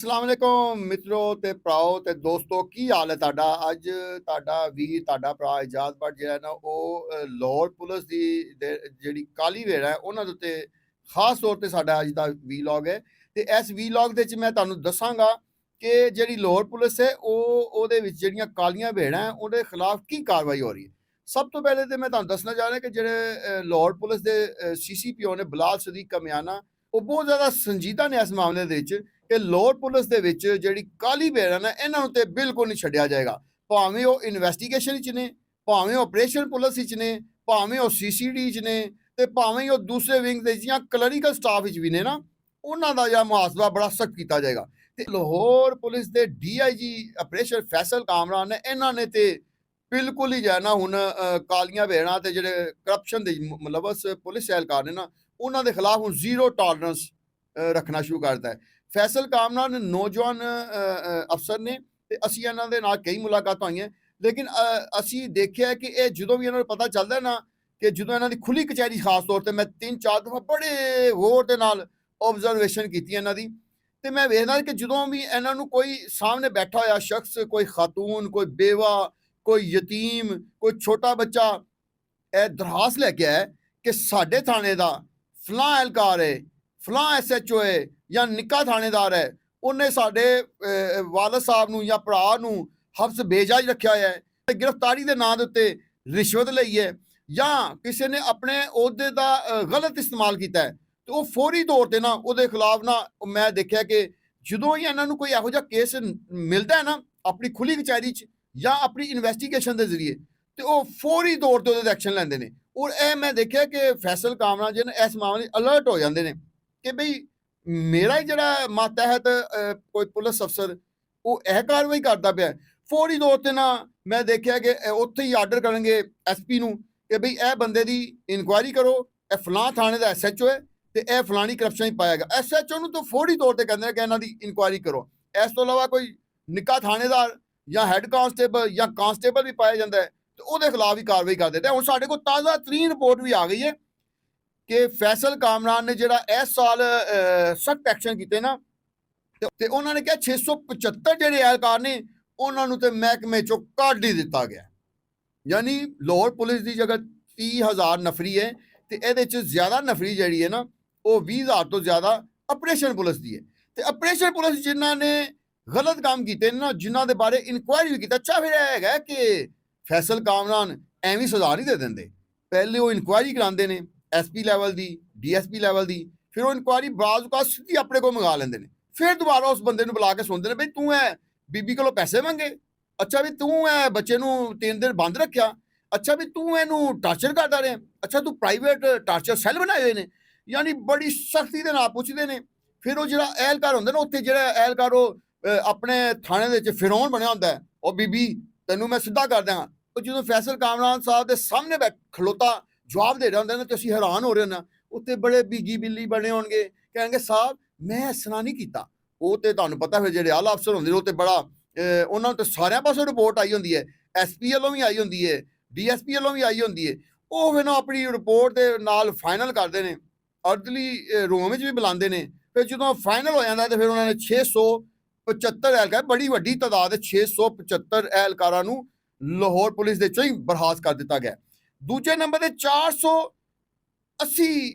ਅਸਲਾਮ ਵਾਲੇਕੁਮ ਮਿੱਤਰੋ ਤੇ ਭਰਾਓ ਤੇ ਦੋਸਤੋ, ਕੀ ਹਾਲ ਹੈ ਤੁਹਾਡਾ? ਅੱਜ ਤੁਹਾਡਾ ਵੀਰ, ਤੁਹਾਡਾ ਭਰਾ ਇਜਾਜ਼ ਭੱਟ ਜਿਹੜਾ ਨਾ ਉਹ ਲਾਹੌਰ ਪੁਲਿਸ ਦੀ ਜਿਹੜੀ ਕਾਲੀ ਵੇੜ ਹੈ ਉਹਨਾਂ ਦੇ ਉੱਤੇ ਖਾਸ ਤੌਰ ਤੇ ਸਾਡਾ ਅੱਜ ਦਾ ਵੀਲੌਗ ਹੈ। ਤੇ ਇਸ ਵੀਲੌਗ ਦੇ ਵਿੱਚ ਮੈਂ ਤੁਹਾਨੂੰ ਦੱਸਾਂਗਾ ਕਿ ਜਿਹੜੀ ਲਾਹੌਰ ਪੁਲਿਸ ਹੈ ਉਹਦੇ ਵਿੱਚ ਜਿਹੜੀਆਂ ਕਾਲੀਆਂ ਵੇੜਾਂ ਹੈ ਉਹਦੇ ਖਿਲਾਫ ਕੀ ਕਾਰਵਾਈ ਹੋ ਰਹੀ ਹੈ। ਸਭ ਤੋਂ ਪਹਿਲੇ ਤੇ ਮੈਂ ਤੁਹਾਨੂੰ ਦੱਸਣਾ ਚਾਹ ਰਿਹਾ ਕਿ ਜਿਹੜੇ ਲਾਹੌਰ ਪੁਲਿਸ ਦੇ ਸੀਸੀਪੀਓ ਨੇ ਬਲਾਲ ਸਦੀਕ ਕਮਿਆਨਾ, ਉਹ ਬਹੁਤ ਜ਼ਿਆਦਾ ਸੰਜੀਦਾ ਨੇ ਇਸ ਮਾਮਲੇ ਦੇ ਵਿੱਚ ਕਿ ਲਾਹੌਰ ਪੁਲਿਸ ਦੇ ਵਿੱਚ ਜਿਹੜੀ ਕਾਲੀ ਵੇੜ ਹੈ ਨਾ ਇਹਨਾਂ ਨੂੰ ਤੇ ਬਿਲਕੁਲ ਨਹੀਂ ਛੱਡਿਆ ਜਾਏਗਾ। ਭਾਵੇਂ ਉਹ ਇਨਵੈਸਟੀਗੇਸ਼ਨ ਵਿੱਚ ਨੇ, ਭਾਵੇਂ ਉਹ ਆਪਰੇਸ਼ਨ ਪੁਲਿਸ ਵਿੱਚ ਨੇ, ਭਾਵੇਂ ਉਹ ਸੀਸੀਡੀ 'ਚ ਨੇ, ਤੇ ਭਾਵੇਂ ਉਹ ਦੂਸਰੇ ਵਿੰਗ ਦੇ ਜਾਂ ਕਲਰੀਕਲ ਸਟਾਫ ਵਿੱਚ ਵੀ ਨੇ ਨਾ, ਉਹਨਾਂ ਦਾ ਜਾਂ ਮੁਹਾਸਬਾ ਬੜਾ ਸਖਤ ਕੀਤਾ ਜਾਏਗਾ। ਤੇ ਲਾਹੌਰ ਪੁਲਿਸ ਦੇ ਡੀਆਈਜੀ ਆਪਰੇਸ਼ਨ ਫੈਸਲ ਕਾਮਰਾਨ ਨੇ ਇਹਨਾਂ ਨੇ ਤੇ ਬਿਲਕੁਲ ਹੀ ਨਾ ਹੁਣ ਕਾਲੀਆਂ ਵੇੜਾਂ ਤੇ ਜਿਹੜੇ ਕਰਪਸ਼ਨ ਦੇ ਮੁਲਵਸ ਪੁਲਿਸ ਅਹਿਲਕਾਰ ਨੇ ਨਾ ਉਹਨਾਂ ਦੇ ਖਿਲਾਫ ਹੁਣ ਜ਼ੀਰੋ ਟੋਲਰੈਂਸ ਰੱਖਣਾ ਸ਼ੁਰੂ ਕਰ ਦਿੱਤਾ ਹੈ। ਫੈਸਲ ਕਾਮਰਾਨ ਨੌਜਵਾਨ ਅਫਸਰ ਨੇ ਤੇ ਅਸੀਂ ਇਹਨਾਂ ਦੇ ਨਾਲ ਕਈ ਮੁਲਾਕਾਤਾਂ ਹੋਈਆਂ, ਲੇਕਿਨ ਅਸੀਂ ਦੇਖਿਆ ਕਿ ਇਹ ਜਦੋਂ ਵੀ ਇਹਨਾਂ ਨੂੰ ਪਤਾ ਚੱਲਦਾ ਨਾ ਕਿ ਜਦੋਂ ਇਹਨਾਂ ਦੀ ਖੁੱਲੀ ਕਚਹਿਰੀ, ਖਾਸ ਤੌਰ ਤੇ ਮੈਂ 3-4 ਦਫਾ ਬੜੇ ਗੌਰ ਦੇ ਨਾਲ ਆਬਜ਼ਰਵੇਸ਼ਨ ਕੀਤੀ ਇਹਨਾਂ ਦੀ, ਤੇ ਮੈਂ ਵੇਖਦਾ ਕਿ ਜਦੋਂ ਵੀ ਇਹਨਾਂ ਨੂੰ ਕੋਈ ਸਾਹਮਣੇ ਬੈਠਾ ਹੋਇਆ ਸ਼ਖਸ, ਕੋਈ ਖਾਤੂਨ, ਕੋਈ ਬੇਵਾ, ਕੋਈ ਯਤੀਮ, ਕੋਈ ਛੋਟਾ ਬੱਚਾ ਇਹ ਦਰਖਾਸਤ ਲੈ ਕੇ ਆਇਆ ਕਿ ਸਾਡੇ ਥਾਣੇ ਦਾ ਫਲਾਂ ਅਹਿਲਕਾਰ ਹੈ, ਫਲਾਂ ਐਸਐਚਓ ਹੈ ਜਾਂ ਨਿੱਕਾ ਥਾਣੇਦਾਰ ਹੈ, ਉਹਨੇ ਸਾਡੇ ਵਾਲਦ ਸਾਹਿਬ ਨੂੰ ਜਾਂ ਭਰਾ ਨੂੰ ਹਬਸ ਬੇਜਾਜ ਰੱਖਿਆ ਹੋਇਆ ਹੈ, ਤੇ ਗ੍ਰਿਫਤਾਰੀ ਦੇ ਨਾਂ ਦੇ ਉੱਤੇ ਰਿਸ਼ਵਤ ਲਈ ਹੈ, ਜਾਂ ਕਿਸੇ ਨੇ ਆਪਣੇ ਅਹੁਦੇ ਦਾ ਗਲਤ ਇਸਤੇਮਾਲ ਕੀਤਾ ਹੈ, ਤੇ ਉਹ ਫੌਰੀ ਤੌਰ ਤੇ ਨਾ ਉਹਦੇ ਖਿਲਾਫ ਨਾ ਮੈਂ ਦੇਖਿਆ ਕਿ ਜਦੋਂ ਹੀ ਇਹਨਾਂ ਨੂੰ ਕੋਈ ਇਹੋ ਜਿਹਾ ਕੇਸ ਮਿਲਦਾ ਹੈ ਨਾ ਆਪਣੀ ਖੁੱਲੀ ਕਚਹਿਰੀ 'ਚ ਜਾਂ ਆਪਣੀ ਇਨਵੈਸਟੀਗੇਸ਼ਨ ਦੇ ਜ਼ਰੀਏ, ਤੇ ਉਹ ਫੌਰੀ ਤੌਰ ਤੇ ਉਹਦੇ ਐਕਸ਼ਨ ਲੈਂਦੇ ਨੇ। ਔਰ ਇਹ ਮੈਂ ਦੇਖਿਆ ਕਿ ਫੈਸਲ ਕਾਮਰਾਨ ਜੀ ਨੇ ਇਸ ਮਾਮਲੇ ਅਲਰਟ ਹੋ ਜਾਂਦੇ ਨੇ ਕਿ ਬਈ ਮੇਰਾ ਹੀ ਜਿਹੜਾ ਮਾਤਹਿਤ ਕੋਈ ਪੁਲਿਸ ਅਫਸਰ ਉਹ ਇਹ ਕਾਰਵਾਈ ਕਰਦਾ ਪਿਆ, ਫੌਰੀ ਤੌਰ ਤੇ ਨਾ ਮੈਂ ਦੇਖਿਆ ਕਿ ਉੱਥੇ ਹੀ ਆਰਡਰ ਕਰਨਗੇ ਐਸਪੀ ਨੂੰ ਕਿ ਬਈ ਇਹ ਬੰਦੇ ਦੀ ਇਨਕੁਆਇਰੀ ਕਰੋ, ਇਹ ਫਲਾਂ ਥਾਣੇ ਦਾ ਐਸਐਚਓ ਹੈ ਤੇ ਇਹ ਫਲਾਣੀ ਕਰਪਸ਼ਨ ਹੀ ਪਾਏਗਾ। ਐਸਐਚਓ ਨੂੰ ਤਾਂ ਫੌਰੀ ਤੌਰ ਤੇ ਕਹਿੰਦੇ ਕਿ ਇਹਨਾਂ ਦੀ ਇਨਕੁਆਇਰੀ ਕਰੋ। ਇਸ ਤੋਂ ਇਲਾਵਾ ਕੋਈ ਨਿੱਕਾ ਥਾਣੇਦਾਰ ਜਾਂ ਹੈੱਡ ਕਾਂਸਟੇਬਲ ਜਾਂ ਕਾਂਸਟੇਬਲ ਵੀ ਪਾਇਆ ਜਾਂਦਾ ਹੈ ਤੇ ਉਹਦੇ ਖਿਲਾਫ ਵੀ ਕਾਰਵਾਈ ਕਰ ਦਿੰਦੇ। ਹੁਣ ਸਾਡੇ ਕੋਲ ਤਾਜ਼ਾ ਤਰੀਨ ਰਿਪੋਰਟ ਵੀ ਆ ਗਈ ਹੈ ਕਿ ਫੈਸਲ ਕਾਮਰਾਨ ਨੇ ਜਿਹੜਾ ਇਸ ਸਾਲ ਸਖਤ ਐਕਸ਼ਨ ਕੀਤੇ ਨਾ, ਤੇ ਉਹਨਾਂ ਨੇ ਕਿਹਾ 675 ਜਿਹੜੇ ਅਹਿਲਕਾਰ ਨੇ ਉਹਨਾਂ ਨੂੰ ਤੇ ਮਹਿਕਮੇ ਚੋਂ ਕੱਢ ਹੀ ਦਿੱਤਾ ਗਿਆ। ਯਾਨੀ ਲਾਹੌਰ ਪੁਲਿਸ ਦੀ ਜਗ੍ਹਾ 30,000 ਨਫਰੀ ਹੈ ਤੇ ਇਹਦੇ ਚ ਜ਼ਿਆਦਾ ਨਫਰੀ ਜਿਹੜੀ ਹੈ ਨਾ ਉਹ 20,000 ਤੋਂ ਜ਼ਿਆਦਾ ਆਪਰੇਸ਼ਨ ਪੁਲਿਸ ਦੀ ਹੈ। ਤੇ ਆਪਰੇਸ਼ਨ ਪੁਲਿਸ ਜਿਨ੍ਹਾਂ ਨੇ ਗਲਤ ਕੰਮ ਕੀਤੇ ਨਾ, ਜਿਨ੍ਹਾਂ ਦੇ ਬਾਰੇ ਇਨਕੁਆਇਰੀ ਵੀ ਕੀਤਾ, ਅੱਛਾ ਫਿਰ ਇਹ ਹੈਗਾ ਕਿ ਫੈਸਲ ਕਾਮਰਾਨ ਐਵੇਂ ਸਜ਼ਾ ਨਹੀਂ ਦੇ ਦਿੰਦੇ, ਪਹਿਲੇ ਉਹ ਇਨਕੁਆਇਰੀ ਕਰਾਉਂਦੇ ਨੇ ਐਸਪੀ ਲੈਵਲ ਦੀ, ਡੀਐਸਪੀ ਲੈਵਲ ਦੀ, ਫਿਰ ਉਹ ਇਨਕੁਆਇਰੀ ਬਾਜ਼ ਕਾ ਸਿੱਧੀ ਆਪਣੇ ਕੋਲ ਮੰਗਾ ਲੈਂਦੇ ਨੇ, ਫਿਰ ਦੁਬਾਰਾ ਉਸ ਬੰਦੇ ਨੂੰ ਬੁਲਾ ਕੇ ਸੁਣਦੇ ਨੇ ਬਈ ਤੂੰ ਐ ਬੀਬੀ ਕੋਲੋਂ ਪੈਸੇ ਮੰਗੇ, ਅੱਛਾ ਵੀ ਤੂੰ ਐ ਬੱਚੇ ਨੂੰ 3 ਦਿਨ ਬੰਦ ਰੱਖਿਆ, ਅੱਛਾ ਵੀ ਤੂੰ ਇਹਨੂੰ ਟਾਰਚਰ ਕਰਦਾ ਰਿਹਾ, ਅੱਛਾ ਤੂੰ ਪ੍ਰਾਈਵੇਟ ਟਾਰਚਰ ਸੈੱਲ ਬਣਾਏ ਹੋਏ ਨੇ। ਯਾਨੀ ਬੜੀ ਸਖਤੀ ਦੇ ਨਾਲ ਪੁੱਛਦੇ ਨੇ। ਫਿਰ ਉਹ ਜਿਹੜਾ ਅਹਿਲਕਾਰ ਹੁੰਦਾ ਨਾ ਉੱਥੇ, ਜਿਹੜਾ ਅਹਿਲਕਾਰ ਉਹ ਆਪਣੇ ਥਾਣੇ ਦੇ ਵਿੱਚ ਫਿਰੌਨ ਬਣਿਆ ਹੁੰਦਾ, ਉਹ ਬੀਬੀ ਤੈਨੂੰ ਮੈਂ ਸਿੱਧਾ ਕਰ ਦਿਆਂ, ਉਹ ਜਦੋਂ ਫੈਸਲ ਕਾਮਰਾਨ ਸਾਹਿਬ ਦੇ ਸਾਹਮਣੇ ਖਲੋਤਾ ਜਵਾਬ ਦੇ ਰਿਹਾ ਹੁੰਦਾ ਨਾ ਤੇ ਅਸੀਂ ਹੈਰਾਨ ਹੋ ਰਹੇ ਨਾ, ਉੱਤੇ ਬੜੇ ਬੀਗੀ ਬਿੱਲੀ ਬਣੇ ਹੋਣਗੇ, ਕਹਿਣਗੇ ਸਾਹਿਬ ਮੈਂ ਇਸ ਤਰ੍ਹਾਂ ਨਹੀਂ ਕੀਤਾ। ਉਹ ਤੇ ਤੁਹਾਨੂੰ ਪਤਾ ਫਿਰ ਜਿਹੜੇ ਆਲਾ ਅਫਸਰ ਹੁੰਦੇ ਨੇ ਉਹ ਤੇ ਬੜਾ ਉਹਨਾਂ ਨੂੰ ਤੇ ਸਾਰਿਆਂ ਪਾਸੋਂ ਰਿਪੋਰਟ ਆਈ ਹੁੰਦੀ ਹੈ, ਐਸਪੀ ਵੱਲੋਂ ਵੀ ਆਈ ਹੁੰਦੀ ਹੈ, ਡੀਐਸਪੀ ਵੱਲੋਂ ਵੀ ਆਈ ਹੁੰਦੀ ਹੈ, ਉਹ ਫਿਰ ਨਾ ਆਪਣੀ ਰਿਪੋਰਟ ਦੇ ਨਾਲ ਫਾਈਨਲ ਕਰਦੇ ਨੇ, ਅਰਦਲੀ ਰੂਮ ਵਿੱਚ ਵੀ ਬੁਲਾਉਂਦੇ ਨੇ। ਫਿਰ ਜਦੋਂ ਫਾਈਨਲ ਹੋ ਜਾਂਦਾ ਤੇ ਫਿਰ ਉਹਨਾਂ ਨੇ 675 ਅਹਿਲਕਾਰ, ਬੜੀ ਵੱਡੀ ਤਾਦਾਦ ਹੈ, 675 ਅਹਿਲਕਾਰਾਂ ਨੂੰ ਲਾਹੌਰ ਪੁਲਿਸ ਦੇ ਚੋਂ ਹੀ ਬਰਖਾਸਤ ਕਰ ਦਿੱਤਾ ਗਿਆ। ਦੂਜੇ ਨੰਬਰ ਤੇ 480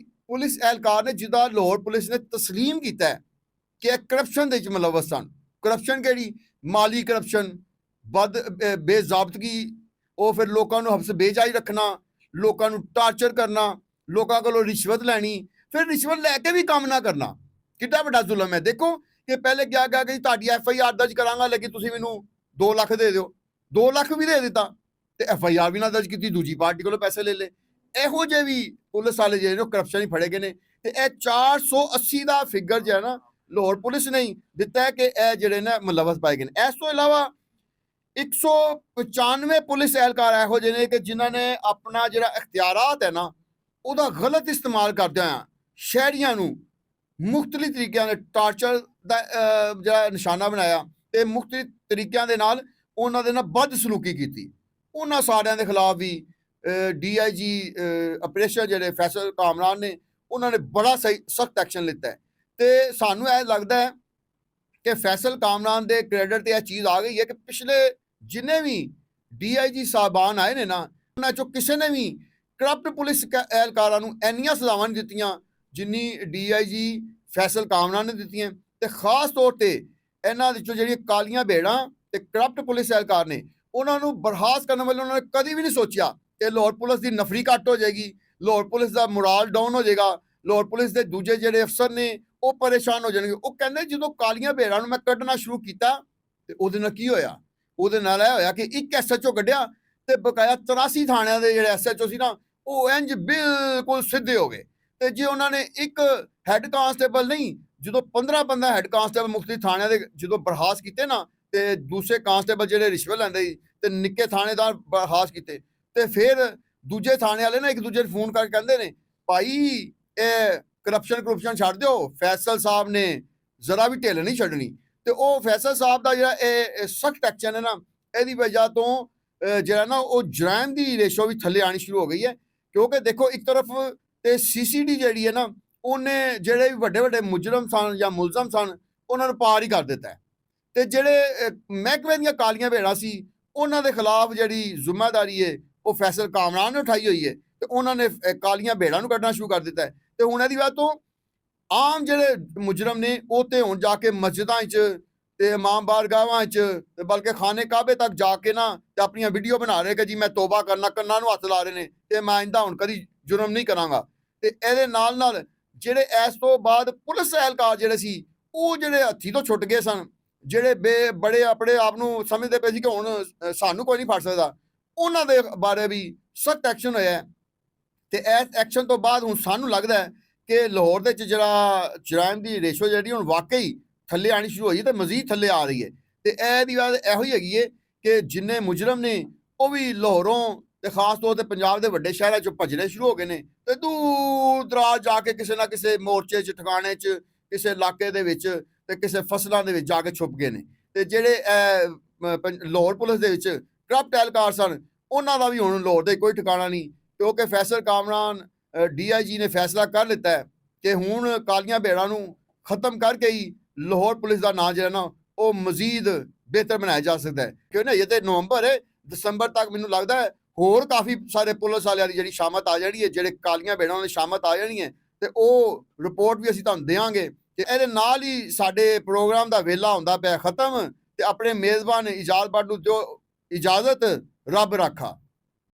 ਪੁਲਿਸ ਅਹਿਲਕਾਰ ਨੇ ਜਿਹਦਾ ਲਾਹੌਰ ਪੁਲਿਸ ਨੇ ਤਸਲੀਮ ਕੀਤਾ ਹੈ ਕਿ ਕਰਪਸ਼ਨ ਦੇ ਵਿੱਚ ਮੁਲਵਸ ਸਨ। ਕਰਪਸ਼ਨ ਕਿਹੜੀ? ਮਾਲੀ ਕਰਪਸ਼ਨ, ਬੇਜ਼ਾਬਤਗੀ, ਉਹ ਫਿਰ ਲੋਕਾਂ ਨੂੰ ਹਬਸ ਬੇਜਾਈ ਰੱਖਣਾ, ਲੋਕਾਂ ਨੂੰ ਟਾਰਚਰ ਕਰਨਾ, ਲੋਕਾਂ ਕੋਲੋਂ ਰਿਸ਼ਵਤ ਲੈਣੀ, ਫਿਰ ਰਿਸ਼ਵਤ ਲੈ ਕੇ ਵੀ ਕੰਮ ਨਾ ਕਰਨਾ। ਕਿੰਨਾ ਵੱਡਾ ਜ਼ੁਲਮ ਹੈ। ਦੇਖੋ ਕਿ ਪਹਿਲੇ ਕਿਹਾ ਗਿਆ ਕਿ ਤੁਹਾਡੀ FIR ਦਰਜ ਕਰਾਂਗਾ ਲੇਕਿਨ ਤੁਸੀਂ ਮੈਨੂੰ 2 ਲੱਖ ਦੇ ਦਿਓ, 2 ਲੱਖ ਵੀ ਦੇ ਦਿੱਤਾ ਤੇ FIR ਵੀ ਨਾ ਦਰਜ ਕੀਤੀ, ਦੂਜੀ ਪਾਰਟੀ ਕੋਲੋਂ ਪੈਸੇ ਲੈ ਲਏ। ਇਹੋ ਜਿਹੇ ਵੀ ਪੁਲਿਸ ਵਾਲੇ ਜਿਹੜੇ ਉਹ ਕਰਪਸ਼ਨ ਹੀ ਫੜੇ ਗਏ ਨੇ। ਤੇ ਇਹ 480 ਦਾ ਫਿਗਰ ਜਿਹੜਾ ਨਾ ਲਾਹੌਰ ਪੁਲਿਸ ਨੇ ਹੀ ਦਿੱਤਾ ਹੈ ਕਿ ਇਹ ਜਿਹੜੇ ਨੇ ਮੁਲਵਸ ਪਾਏ ਗਏ ਨੇ। ਇਸ ਤੋਂ ਇਲਾਵਾ 195 ਪੁਲਿਸ ਅਹਿਲਕਾਰ ਇਹੋ ਜਿਹੇ ਨੇ ਕਿ ਜਿਨ੍ਹਾਂ ਨੇ ਆਪਣਾ ਜਿਹੜਾ ਇਖਤਿਆਰਾਤ ਹੈ ਨਾ ਉਹਦਾ ਗਲਤ ਇਸਤੇਮਾਲ ਕਰਦਿਆਂ ਸ਼ਹਿਰੀਆਂ ਨੂੰ ਮੁਖਤਲਿਫ ਤਰੀਕਿਆਂ ਦੇ ਟਾਰਚਰ ਦਾ ਜਿਹੜਾ ਨਿਸ਼ਾਨਾ ਬਣਾਇਆ ਤੇ ਮੁਖਤਲਿਫ ਤਰੀਕਿਆਂ ਦੇ ਨਾਲ ਉਹਨਾਂ ਦੇ ਨਾਲ ਬਦਸਲੂਕੀ ਕੀਤੀ। ਉਹਨਾਂ ਸਾਰਿਆਂ ਦੇ ਖਿਲਾਫ ਵੀ ਡੀਆਈਜੀ ਆਪਰੇਸ਼ਨ ਜਿਹੜੇ ਫੈਸਲ ਕਾਮਰਾਨ ਨੇ ਉਹਨਾਂ ਨੇ ਬੜਾ ਸਹੀ ਸਖਤ ਐਕਸ਼ਨ ਲਿੱਤਾ ਹੈ। ਤੇ ਸਾਨੂੰ ਇਹ ਲੱਗਦਾ ਹੈ ਕਿ ਫੈਸਲ ਕਾਮਰਾਨ ਦੇ ਕ੍ਰੈਡਿਟ ਤੇ ਇਹ ਚੀਜ਼ ਆ ਗਈ ਹੈ ਕਿ ਪਿਛਲੇ ਜਿੰਨੇ ਵੀ ਡੀਆਈਜੀ ਸਾਹਿਬਾਨ ਆਏ ਨੇ ਨਾ, ਉਹਨਾਂ ਚੋਂ ਕਿਸੇ ਨੇ ਵੀ ਕਰਪਟ ਪੁਲਿਸ ਅਹਿਲਕਾਰਾਂ ਨੂੰ ਇੰਨੀਆਂ ਸਜ਼ਾਵਾਂ ਨਹੀਂ ਦਿੱਤੀਆਂ ਜਿੰਨੀ ਡੀਆਈਜੀ ਫੈਸਲ ਕਾਮਰਾਨ ਨੇ ਦਿੱਤੀਆਂ। ਤੇ ਖਾਸ ਤੌਰ ਤੇ ਇਹਨਾਂ ਵਿੱਚੋਂ ਜਿਹੜੀਆਂ ਕਾਲੀਆਂ ਭੇੜਾਂ ਤੇ ਕਰਪਟ ਪੁਲਿਸ ਅਹਿਲਕਾਰ ਨੇ, ਉਹਨਾਂ ਨੂੰ ਬਰਖਾਸਤ ਕਰਨ ਵੱਲੋਂ ਉਹਨਾਂ ਨੇ ਕਦੀ ਵੀ ਨਹੀਂ ਸੋਚਿਆ ਕਿ ਲਾਹੌਰ ਪੁਲਿਸ ਦੀ ਨਫਰੀ ਘੱਟ ਹੋ ਜਾਏਗੀ, ਲਾਹੌਰ ਪੁਲਿਸ ਦਾ ਮੋਰਾਲ ਡਾਊਨ ਹੋ ਜਾਏਗਾ, ਲਾਹੌਰ ਪੁਲਿਸ ਦੇ ਦੂਜੇ ਜਿਹੜੇ ਅਫਸਰ ਨੇ ਉਹ ਪਰੇਸ਼ਾਨ ਹੋ ਜਾਣਗੇ। ਉਹ ਕਹਿੰਦੇ ਜਦੋਂ ਕਾਲੀਆਂ ਭੇੜਾਂ ਨੂੰ ਮੈਂ ਕੱਢਣਾ ਸ਼ੁਰੂ ਕੀਤਾ ਤੇ ਉਹਦੇ ਨਾਲ ਕੀ ਹੋਇਆ? ਉਹਦੇ ਨਾਲ ਇਹ ਹੋਇਆ ਕਿ ਇੱਕ ਐਸਐਚਓ ਕੱਢਿਆ ਤੇ ਬਕਾਇਆ 83 ਥਾਣਿਆਂ ਦੇ ਜਿਹੜੇ ਐਸਐਚਓ ਸੀ ਨਾ, ਉਹ ਇੰਜ ਬਿਲਕੁਲ ਸਿੱਧੇ ਹੋ ਗਏ। ਤੇ ਜੇ ਉਹਨਾਂ ਨੇ ਇੱਕ ਹੈੱਡ ਕਾਂਸਟੇਬਲ ਨਹੀਂ, ਜਦੋਂ 15 ਬੰਦਾ ਹੈੱਡ ਕਾਂਸਟੇਬਲ ਮੁਖਤਲਿਫ ਥਾਣਿਆਂ ਦੇ ਜਦੋਂ ਬਰਖਾਸਤ ਕੀਤੇ ਨਾ, ਤੇ ਦੂਸਰੇ ਕਾਂਸਟੇਬਲ ਜਿਹੜੇ ਰਿਸ਼ਵਤ ਲੈਂਦੇ ਸੀ ਤੇ ਨਿੱਕੇ ਥਾਣੇਦਾਰ ਬਰਖਾਸਤ ਕੀਤੇ, ਤੇ ਫਿਰ ਦੂਜੇ ਥਾਣੇ ਵਾਲੇ ਨਾ ਇੱਕ ਦੂਜੇ ਨੂੰ ਫੋਨ ਕਰਕੇ ਕਹਿੰਦੇ ਨੇ ਭਾਈ ਇਹ ਕਰਪਸ਼ਨ ਛੱਡ ਦਿਓ, ਫੈਸਲ ਸਾਹਿਬ ਨੇ ਜ਼ਰਾ ਵੀ ਢਿੱਲ ਨਹੀਂ ਛੱਡਣੀ। ਤੇ ਉਹ ਫੈਸਲ ਸਾਹਿਬ ਦਾ ਜਿਹੜਾ ਇਹ ਸਖਤ ਐਕਸ਼ਨ ਹੈ ਨਾ, ਇਹਦੀ ਵਜ੍ਹਾ ਤੋਂ ਜਿਹੜਾ ਨਾ ਉਹ ਜਰਾਇਮ ਦੀ ਰੇਸ਼ੋ ਵੀ ਥੱਲੇ ਆਣੀ ਸ਼ੁਰੂ ਹੋ ਗਈ ਹੈ। ਕਿਉਂਕਿ ਦੇਖੋ ਇੱਕ ਤਰਫ ਤੇ ਸੀਸੀਡੀ ਜਿਹੜੀ ਹੈ ਨਾ, ਉਹਨੇ ਜਿਹੜੇ ਵੀ ਵੱਡੇ ਵੱਡੇ ਮੁਜਰਮ ਸਨ ਜਾਂ ਮੁਲਜ਼ਮ ਸਨ ਉਹਨਾਂ ਨੂੰ ਪਾਰ ਹੀ ਕਰ ਦਿੱਤਾ ਹੈ। ਤੇ ਜਿਹੜੇ ਮਹਿਕਮੇ ਦੀਆਂ ਕਾਲੀਆਂ ਭੇੜਾਂ ਸੀ ਉਹਨਾਂ ਦੇ ਖਿਲਾਫ ਜਿਹੜੀ ਜ਼ਿੰਮੇਵਾਰੀ ਹੈ ਉਹ ਫੈਸਲ ਕਾਮਰਾਨ ਨੇ ਉਠਾਈ ਹੋਈ ਹੈ, ਤੇ ਉਹਨਾਂ ਨੇ ਕਾਲੀਆਂ ਭੇੜਾਂ ਨੂੰ ਕੱਢਣਾ ਸ਼ੁਰੂ ਕਰ ਦਿੱਤਾ ਹੈ। ਤੇ ਹੁਣ ਇਹਦੀ ਵਜ੍ਹਾ ਤੋਂ ਆਮ ਜਿਹੜੇ ਮੁਜਰਮ ਨੇ ਉਹ ਤੇ ਹੁਣ ਜਾ ਕੇ ਮਸਜਿਦਾਂ 'ਚ ਤੇ ਇਮਾਮ ਬਾਰਗਾਹਾਂ 'ਚ ਤੇ ਬਲਕਿ ਖਾਨੇ ਕਾਬੇ ਤੱਕ ਜਾ ਕੇ ਨਾ ਤੇ ਆਪਣੀਆਂ ਵੀਡੀਓ ਬਣਾ ਰਹੇ ਕਿ ਜੀ ਮੈਂ ਤੋਬਾ ਕਰਨਾ, ਕੰਨਾਂ ਨੂੰ ਹੱਥ ਲਾ ਰਹੇ ਨੇ ਤੇ ਮੈਂ ਆਇੰਦਾ ਹੁਣ ਕਦੀ ਜੁਰਮ ਨਹੀਂ ਕਰਾਂਗਾ। ਤੇ ਇਹਦੇ ਨਾਲ ਨਾਲ ਜਿਹੜੇ ਇਸ ਤੋਂ ਬਾਅਦ ਪੁਲਿਸ ਅਹਿਲਕਾਰ ਜਿਹੜੇ ਸੀ ਉਹ ਜਿਹੜੇ ਹੱਥੀ ਤੋਂ ਛੁੱਟ ਗਏ ਸਨ, ਜਿਹੜੇ ਬੜੇ ਆਪਣੇ ਆਪ ਨੂੰ ਸਮਝਦੇ ਪਏ ਸੀ ਕਿ ਹੁਣ ਸਾਨੂੰ ਕੋਈ ਨਹੀਂ ਫੜ ਸਕਦਾ, ਉਹਨਾਂ ਦੇ ਬਾਰੇ ਵੀ ਸਖਤ ਐਕਸ਼ਨ ਹੋਇਆ। ਤੇ ਇਸ ਐਕਸ਼ਨ ਤੋਂ ਬਾਅਦ ਹੁਣ ਸਾਨੂੰ ਲੱਗਦਾ ਹੈ ਕਿ ਲਾਹੌਰ ਦੇ ਵਿੱਚ ਜਿਹੜਾ ਜਰਾਇਮ ਦੀ ਰੇਸ਼ੋ ਜਿਹੜੀ ਹੁਣ ਵਾਕਈ ਥੱਲੇ ਆਣੀ ਸ਼ੁਰੂ ਹੋਈ ਹੈ ਤੇ ਮਜ਼ੀਦ ਥੱਲੇ ਆ ਰਹੀ ਹੈ। ਤੇ ਇਹਦੀ ਬਾਤ ਇਹੋ ਹੀ ਹੈਗੀ ਹੈ ਕਿ ਜਿੰਨੇ ਮੁਜਰਮ ਨੇ ਉਹ ਵੀ ਲਾਹੌਰੋਂ ਤੇ ਖਾਸ ਤੌਰ ਤੇ ਪੰਜਾਬ ਦੇ ਵੱਡੇ ਸ਼ਹਿਰਾਂ 'ਚੋਂ ਭੱਜਣੇ ਸ਼ੁਰੂ ਹੋ ਗਏ ਨੇ ਤੇ ਦੂਰ ਦਰਾਜ ਜਾ ਕੇ ਕਿਸੇ ਨਾ ਕਿਸੇ ਮੋਰਚੇ 'ਚ, ਠਿਕਾਣੇ 'ਚ, ਕਿਸੇ ਇਲਾਕੇ ਦੇ ਵਿੱਚ ਤੇ ਕਿਸੇ ਫਸਲਾਂ ਦੇ ਵਿੱਚ ਜਾ ਕੇ ਛੁਪ ਗਏ ਨੇ। ਤੇ ਜਿਹੜੇ ਲਾਹੌਰ ਪੁਲਿਸ ਦੇ ਵਿੱਚ ਕਰਪਟ ਅਹਿਲਕਾਰ ਸਨ ਉਹਨਾਂ ਦਾ ਵੀ ਹੁਣ ਲਾਹੌਰ ਦੇ ਕੋਈ ਠਿਕਾਣਾ ਨਹੀਂ, ਕਿਉਂਕਿ ਫੈਸਲ ਕਾਮਰਾਨ ਡੀਆਈਜੀ ਨੇ ਫੈਸਲਾ ਕਰ ਲਿੱਤਾ ਹੈ ਕਿ ਹੁਣ ਕਾਲੀਆਂ ਭੇੜਾਂ ਨੂੰ ਖਤਮ ਕਰਕੇ ਹੀ ਲਾਹੌਰ ਪੁਲਿਸ ਦਾ ਨਾਂ ਜਿਹੜਾ ਨਾ ਉਹ ਮਜ਼ੀਦ ਬਿਹਤਰ ਬਣਾਇਆ ਜਾ ਸਕਦਾ ਹੈ। ਕਿਉਂ ਨਾ ਇਹ ਤੇ ਨਵੰਬਰ ਹੈ, ਦਸੰਬਰ ਤੱਕ ਮੈਨੂੰ ਲੱਗਦਾ ਹੈ ਹੋਰ ਕਾਫੀ ਸਾਰੇ ਪੁਲਿਸ ਵਾਲਿਆਂ ਦੀ ਜਿਹੜੀ ਸ਼ਾਮਤ ਆ ਜਾਣੀ ਹੈ, ਜਿਹੜੇ ਕਾਲੀਆਂ ਭੇੜਾਂ ਦੀ ਸ਼ਾਮਤ ਆ ਜਾਣੀ ਹੈ, ਤੇ ਉਹ ਰਿਪੋਰਟ ਵੀ ਅਸੀਂ ਤੁਹਾਨੂੰ ਦੇਵਾਂਗੇ। ਤੇ ਇਹਦੇ ਨਾਲ ਹੀ ਸਾਡੇ ਪ੍ਰੋਗਰਾਮ ਦਾ ਵੇਲਾ ਹੁੰਦਾ ਪਿਆ ਖਤਮ। ਤੇ ਆਪਣੇ ਮੇਜ਼ਬਾਨ ਇਜਾਜ਼ ਬੱਟ ਨੂੰ ਦਿਓ ਇਜਾਜ਼ਤ, ਰੱਬ ਰਾਖਾ।